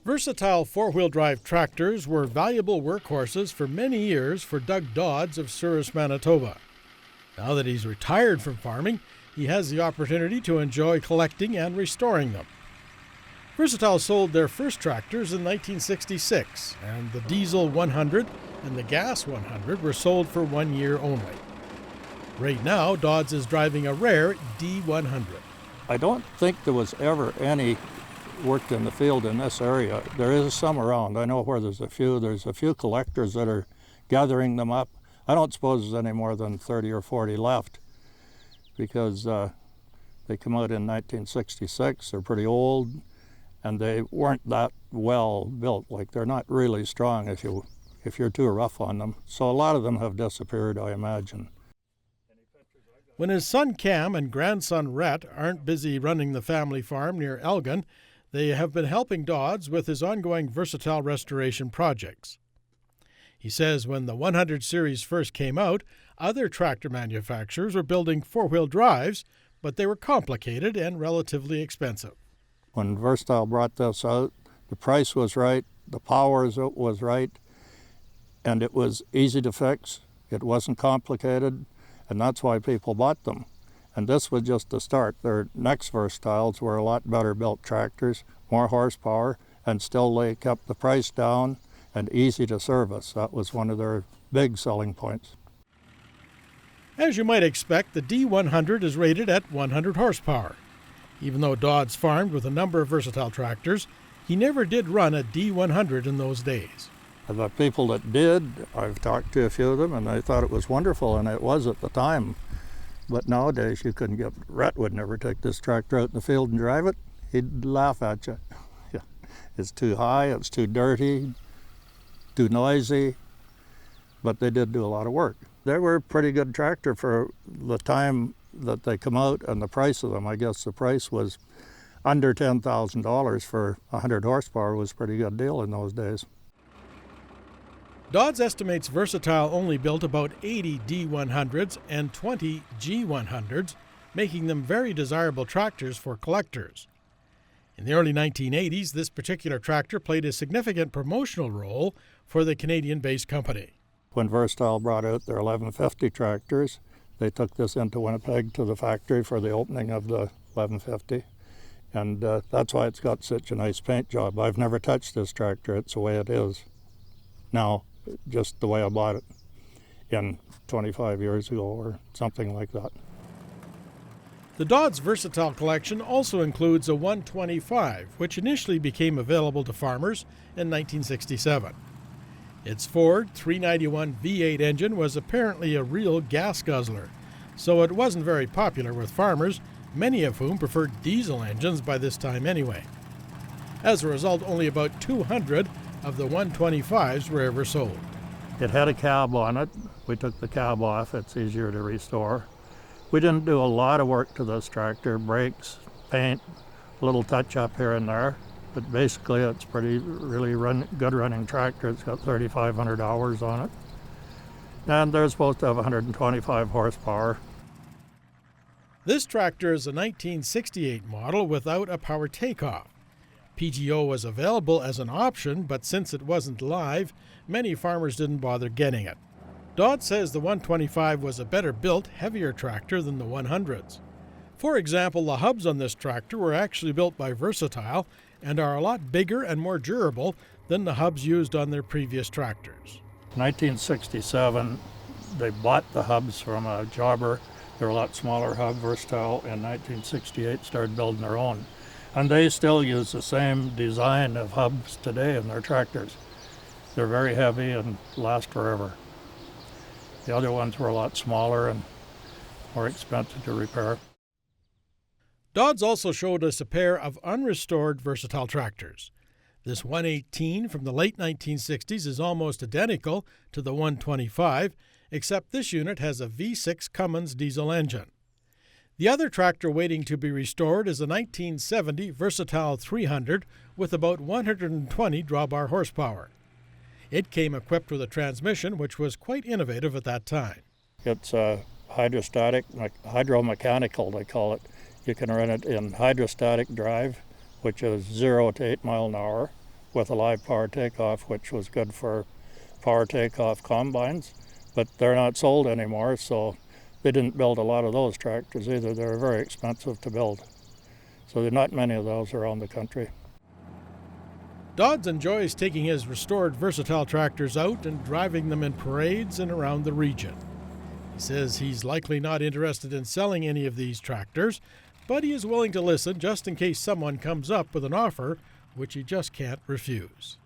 Versatile four-wheel drive tractors were valuable workhorses for many years for Doug Dodds of Souris, Manitoba. Now that he's retired from farming, he has the opportunity to enjoy collecting and restoring them. Versatile sold their first tractors in 1966, and the Diesel 100 and the Gas 100 were sold for 1 year only. Right now, Dodds is driving a rare D-100. I don't think there was ever any worked in the field in this area. There is some around. I know where there's a few. There's a few collectors that are gathering them up. I don't suppose there's any more than 30 or 40 left because they come out in 1966. They're pretty old, and they weren't that well built. Like, they're not really strong if you're too rough on them. So a lot of them have disappeared, I imagine. When his son Cam and grandson Rhett aren't busy running the family farm near Elgin, they have been helping Dodds with his ongoing Versatile restoration projects. He says when the 100 series first came out, other tractor manufacturers were building four-wheel drives, but they were complicated and relatively expensive. When Versatile brought this out, the price was right, the power was right, and it was easy to fix. It wasn't complicated, and that's why people bought them. And this was just the start. Their next Versatiles were a lot better built tractors, more horsepower, and still they kept the price down and easy to service. That was one of their big selling points. As you might expect, the D100 is rated at 100 horsepower. Even though Dodds farmed with a number of Versatile tractors, he never did run a D100 in those days. The people that did, I've talked to a few of them, and they thought it was wonderful, and it was at the time. But nowadays, you couldn't get, Rhett would never take this tractor out in the field and drive it. He'd laugh at you. Yeah. It's too high, it's too dirty, too noisy, but they did do a lot of work. They were a pretty good tractor for the time that they come out and the price of them. I guess the price was under $10,000 for 100 horsepower was a pretty good deal in those days. Dodds estimates Versatile only built about 80 D100s and 20 G100s, making them very desirable tractors for collectors. In the early 1980s, this particular tractor played a significant promotional role for the Canadian-based company. When Versatile brought out their 1150 tractors, they took this into Winnipeg to the factory for the opening of the 1150, and that's why it's got such a nice paint job. I've never touched this tractor. It's the way it is now, just the way I bought it in 25 years ago or something like that. The Dodds Versatile collection also includes a 125, which initially became available to farmers in 1967. Its Ford 391 V8 engine was apparently a real gas guzzler, so it wasn't very popular with farmers, many of whom preferred diesel engines by this time anyway. As a result, only about 200 of the 125s were ever sold. It had a cab on it. We took the cab off. It's easier to restore. We didn't do a lot of work to this tractor, brakes, paint, a little touch up here and there, but basically it's really good running tractor. It's got 3,500 hours on it. And they're supposed to have 125 horsepower. This tractor is a 1968 model without a power takeoff. PTO was available as an option, but since it wasn't live, many farmers didn't bother getting it. Dodds says the 125 was a better built, heavier tractor than the 100s. For example, the hubs on this tractor were actually built by Versatile and are a lot bigger and more durable than the hubs used on their previous tractors. In 1967, they bought the hubs from a jobber. They're a lot smaller hub. Versatile in 1968 started building their own. And they still use the same design of hubs today in their tractors. They're very heavy and last forever. The other ones were a lot smaller and more expensive to repair. Dodds also showed us a pair of unrestored Versatile tractors. This 118 from the late 1960s is almost identical to the 125, except this unit has a V6 Cummins diesel engine. The other tractor waiting to be restored is a 1970 Versatile 300 with about 120 drawbar horsepower. It came equipped with a transmission which was quite innovative at that time. It's hydromechanical, they call it. You can run it in hydrostatic drive, which is 0 to 8 miles an hour, with a live power takeoff, which was good for power takeoff combines, but they're not sold anymore, so they didn't build a lot of those tractors either. They were very expensive to build. So there are not many of those around the country. Dodds enjoys taking his restored versatile tractors out and driving them in parades and around the region. He says he's likely not interested in selling any of these tractors, but he is willing to listen just in case someone comes up with an offer which he just can't refuse.